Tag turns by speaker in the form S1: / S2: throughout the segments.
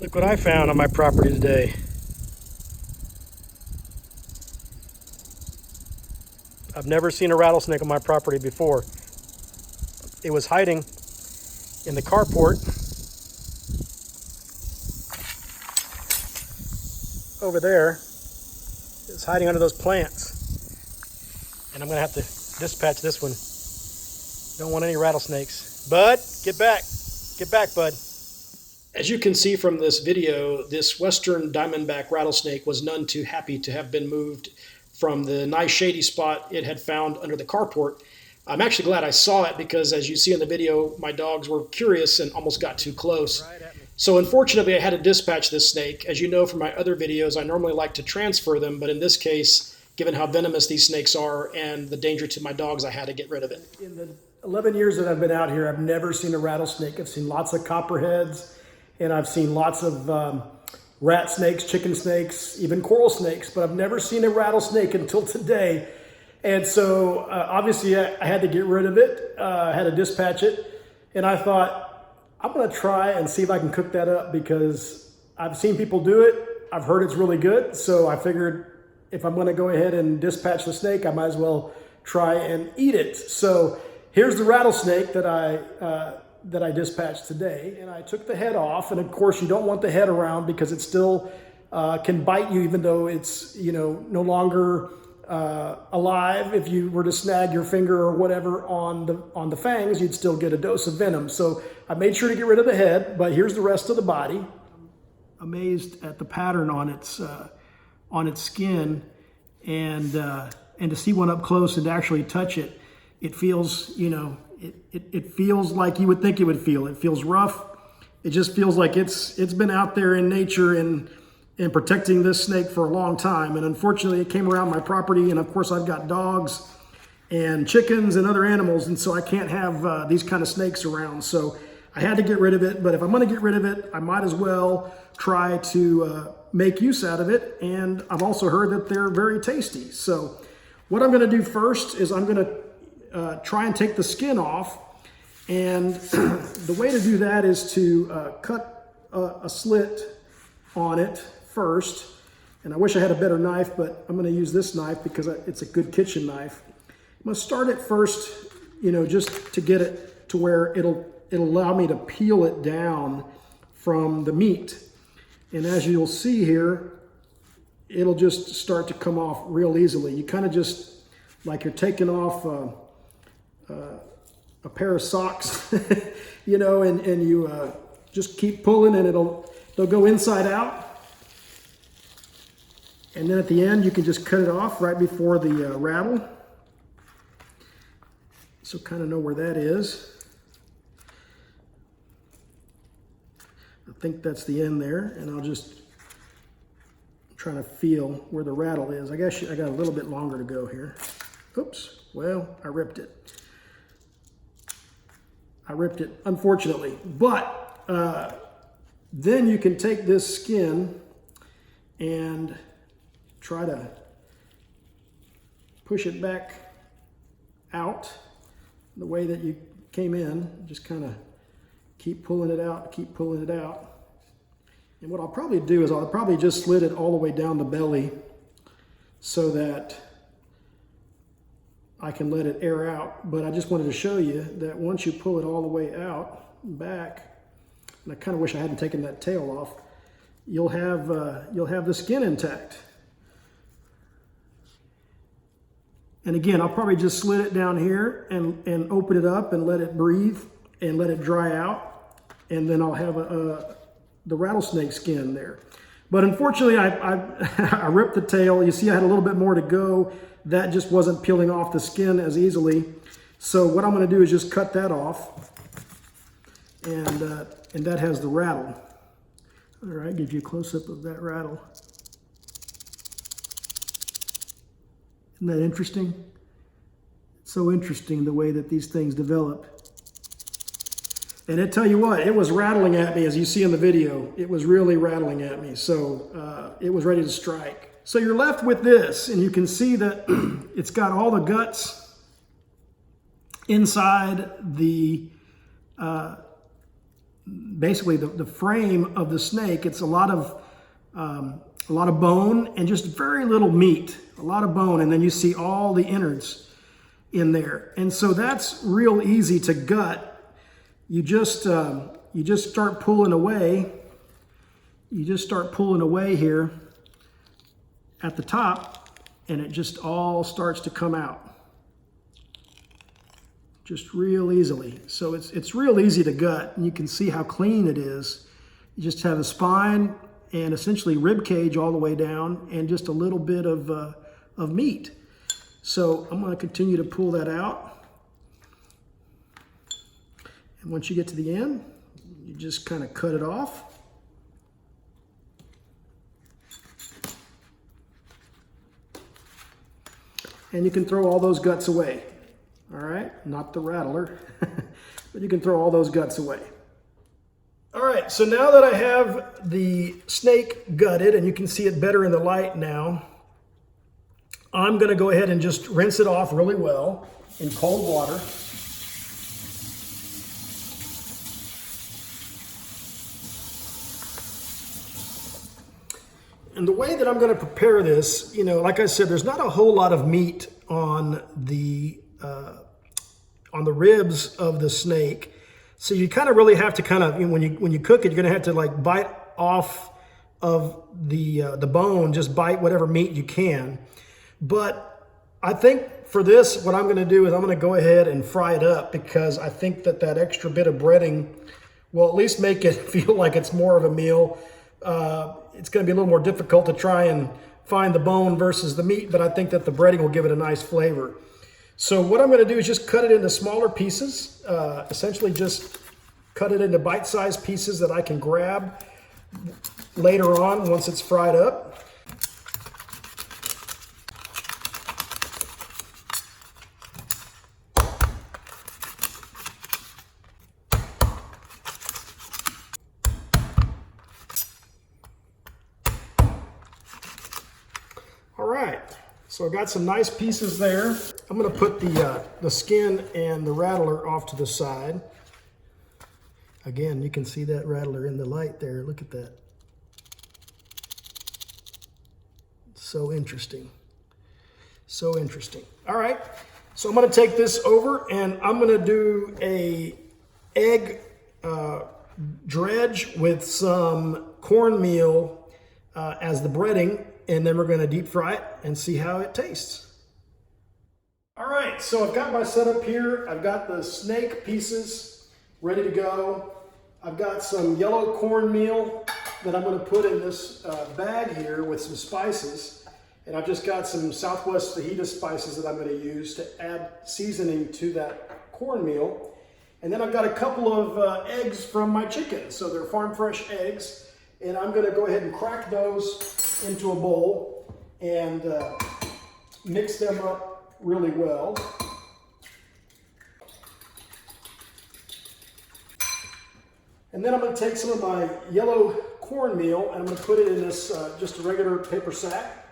S1: Look what I found on my property today. I've never seen a rattlesnake on my property before. It was hiding in the carport over there. It's hiding under those plants. And I'm gonna have to dispatch this one. Don't want any rattlesnakes. Bud, get back. Get back, bud. As you can see from this video, this western diamondback rattlesnake was none too happy to have been moved from the nice shady spot it had found under the carport. I'm actually glad I saw it because, as you see in the video, my dogs were curious and almost got too close. So unfortunately, I had to dispatch this snake. As you know from my other videos, I normally like to transfer them, but in this case, given how venomous these snakes are and the danger to my dogs, I had to get rid of it. In the 11 years that I've been out here, I've never seen a rattlesnake. I've seen lots of copperheads, and I've seen lots of rat snakes, chicken snakes, even coral snakes, but I've never seen a rattlesnake until today. And so obviously I had to get rid of it. I had to dispatch it. And I thought, I'm gonna try and see if I can cook that up because I've seen people do it. I've heard it's really good. So I figured if I'm gonna go ahead and dispatch the snake, I might as well try and eat it. So here's the rattlesnake that I dispatched today, and I took the head off. And of course, you don't want the head around because it still can bite you, even though it's no longer alive. If you were to snag your finger or whatever on the fangs, you'd still get a dose of venom. So I made sure to get rid of the head, but here's the rest of the body. I'm amazed at the pattern on its skin, and to see one up close and to actually touch it, it feels It feels like you would think it would feel. It feels rough. It just feels like it's been out there in nature and protecting this snake for a long time. And unfortunately, it came around my property. And of course, I've got dogs and chickens and other animals. And so I can't have these kind of snakes around. So I had to get rid of it. But if I'm going to get rid of it, I might as well try to make use out of it. And I've also heard that they're very tasty. So what I'm going to do first is I'm going to try and take the skin off, and the way to do that is to cut a slit on it first. And I wish I had a better knife, but I'm going to use this knife because it's a good kitchen knife. I'm going to start it first, just to get it to where it'll allow me to peel it down from the meat. And as you'll see here, it'll just start to come off real easily. You kind of just like you're taking off a pair of socks, and you just keep pulling, and they'll go inside out. And then at the end, you can just cut it off right before the rattle. So kind of know where that is. I think that's the end there, and I'll just try to feel where the rattle is. I guess I got a little bit longer to go here. Oops, well, I ripped it. Unfortunately. But then you can take this skin and try to push it back out the way that you came in. Just kind of keep pulling it out, keep pulling it out. And what I'll probably do is I'll probably just slit it all the way down the belly so that I can let it air out. But I just wanted to show you that once you pull it all the way out back, and I kind of wish I hadn't taken that tail off, you'll have the skin intact. And again, I'll probably just slit it down here and open it up and let it breathe and let it dry out, and then I'll have the rattlesnake skin there. But unfortunately, I ripped the tail. You see, I had a little bit more to go. That just wasn't peeling off the skin as easily. So what I'm going to do is just cut that off, and that has the rattle. All right, gives you a close-up of that rattle. Isn't that interesting? It's so interesting the way that these things develop. And I tell you what, it was rattling at me, as you see in the video. It was really rattling at me, so it was ready to strike. So you're left with this, and you can see that it's got all the guts inside the basically the frame of the snake. It's a lot of bone and just very little meat, a lot of bone, and then you see all the innards in there. And so that's real easy to gut. You just start pulling away. You just start pulling away here at the top, and it just all starts to come out. Just real easily. So it's real easy to gut, and you can see how clean it is. You just have a spine and essentially rib cage all the way down, and just a little bit of meat. So I'm going to continue to pull that out. And once you get to the end, you just kind of cut it off. And you can throw all those guts away. All right, not the rattler, but you can throw all those guts away. All right, so now that I have the snake gutted, and you can see it better in the light now, I'm gonna go ahead and just rinse it off really well in cold water. And the way that I'm gonna prepare this, you know, like I said, there's not a whole lot of meat on the ribs of the snake. So you kind of really have to kind of, you know, when you cook it, you're gonna have to like bite off of the bone, just bite whatever meat you can. But I think for this, what I'm gonna do is I'm gonna go ahead and fry it up, because I think that extra bit of breading will at least make it feel like it's more of a meal. It's gonna be a little more difficult to try and find the bone versus the meat, but I think that the breading will give it a nice flavor. So what I'm going to do is just cut it into smaller pieces, essentially just cut it into bite-sized pieces that I can grab later on once it's fried up. All right, so I've got some nice pieces there. I'm gonna put the skin and the rattler off to the side. Again, you can see that rattler in the light there. Look at that. So interesting. So interesting. All right, so I'm gonna take this over, and I'm gonna do a egg dredge with some cornmeal as the breading, and then we're gonna deep fry it and see how it tastes. All right, so I've got my setup here. I've got the snake pieces ready to go. I've got some yellow cornmeal that I'm gonna put in this bag here with some spices. And I've just got some Southwest fajita spices that I'm gonna use to add seasoning to that cornmeal. And then I've got a couple of eggs from my chicken. So they're farm fresh eggs. And I'm gonna go ahead and crack those into a bowl and mix them up really well. And then I'm going to take some of my yellow cornmeal, and I'm going to put it in this just a regular paper sack,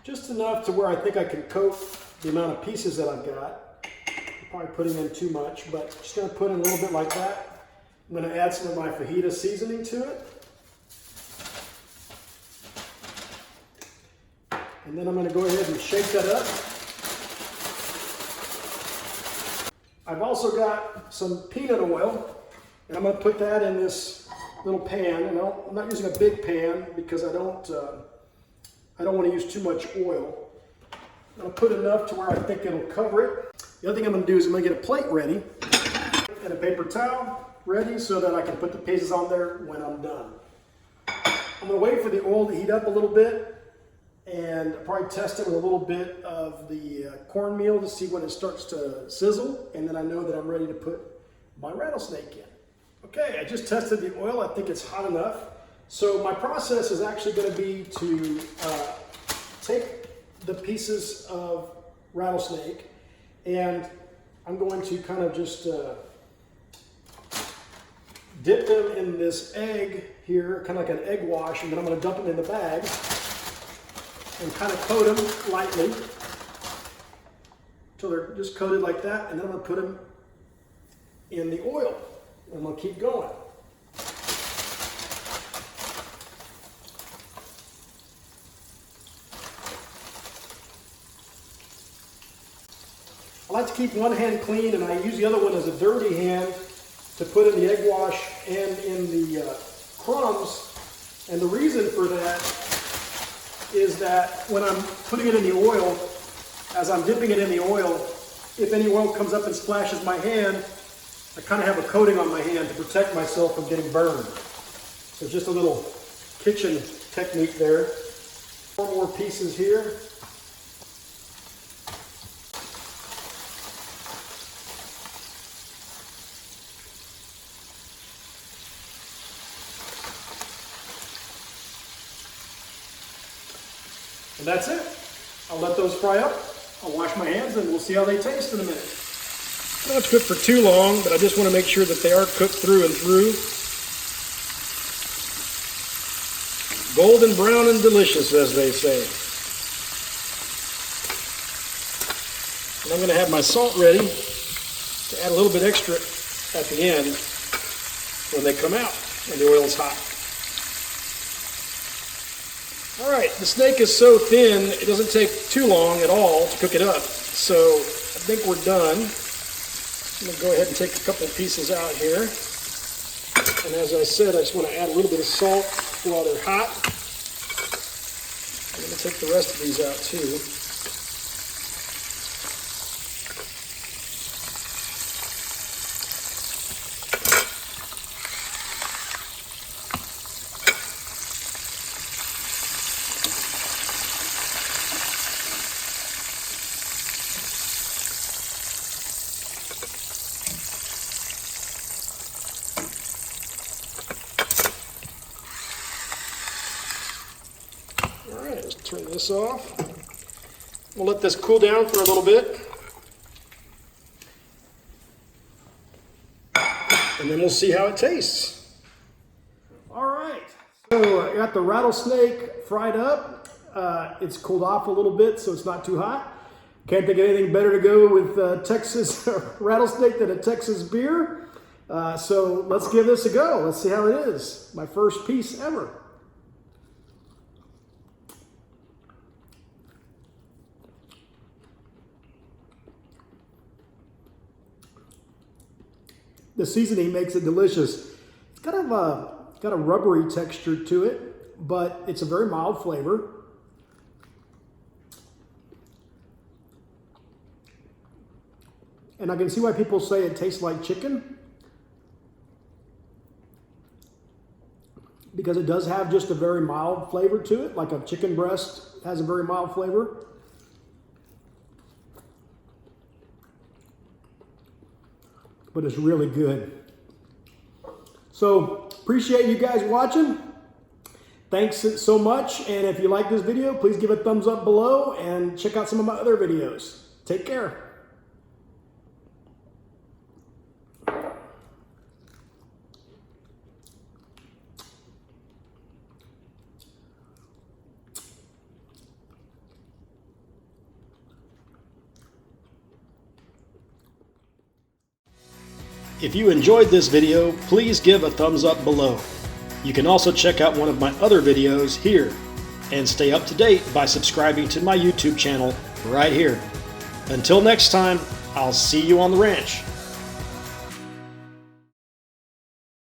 S1: just enough to where I think I can coat the amount of pieces that I've got. I'm probably putting in too much, but just going to put in a little bit like that. I'm going to add some of my fajita seasoning to it. And then I'm going to go ahead and shake that up. I've also got some peanut oil, and I'm going to put that in this little pan. And I'm not using a big pan because I don't want to use too much oil. I'm going to put enough to where I think it'll cover it. The other thing I'm going to do is I'm going to get a plate ready and a paper towel ready so that I can put the pieces on there when I'm done. I'm going to wait for the oil to heat up a little bit, and probably test it with a little bit of the cornmeal to see when it starts to sizzle, and then I know that I'm ready to put my rattlesnake in. Okay, I just tested the oil. I think it's hot enough. So my process is actually going to be to take the pieces of rattlesnake, and I'm going to kind of just dip them in this egg here, kind of like an egg wash, and then I'm going to dump them in the bag and kind of coat them lightly until they're just coated like that, and then I'm going to put them in the oil. I'm going to keep going. I like to keep one hand clean, and I use the other one as a dirty hand to put in the egg wash and in the crumbs. And the reason for that is that when I'm putting it in the oil, as I'm dipping it in the oil, if any oil comes up and splashes my hand, I kind of have a coating on my hand to protect myself from getting burned. So just a little kitchen technique there. 4 more pieces here. And that's it. I'll let those fry up. I'll wash my hands and we'll see how they taste in a minute. I don't cook for too long, but I just want to make sure that they are cooked through and through. Golden brown and delicious, as they say. And I'm going to have my salt ready to add a little bit extra at the end when they come out and the oil's hot. All right, the snake is so thin, it doesn't take too long at all to cook it up. So I think we're done. I'm going to go ahead and take a couple pieces out here. And as I said, I just want to add a little bit of salt while they're hot. I'm going to take the rest of these out too. All right, let's turn this off. We'll let this cool down for a little bit. And then we'll see how it tastes. All right, so I got the rattlesnake fried up. It's cooled off a little bit, so it's not too hot. Can't think of anything better to go with Texas rattlesnake than a Texas beer. So let's give this a go. Let's see how it is. My first piece ever. The seasoning makes it delicious. It's got a rubbery texture to it, but it's a very mild flavor. And I can see why people say it tastes like chicken, because it does have just a very mild flavor to it, like a chicken breast has a very mild flavor. But it's really good. So appreciate you guys watching. Thanks so much. And if you like this video, please give a thumbs up below and check out some of my other videos. Take care. If you enjoyed this video, please give a thumbs up below. You can also check out one of my other videos here and stay up to date by subscribing to my YouTube channel right here. Until next time, I'll see you on the ranch.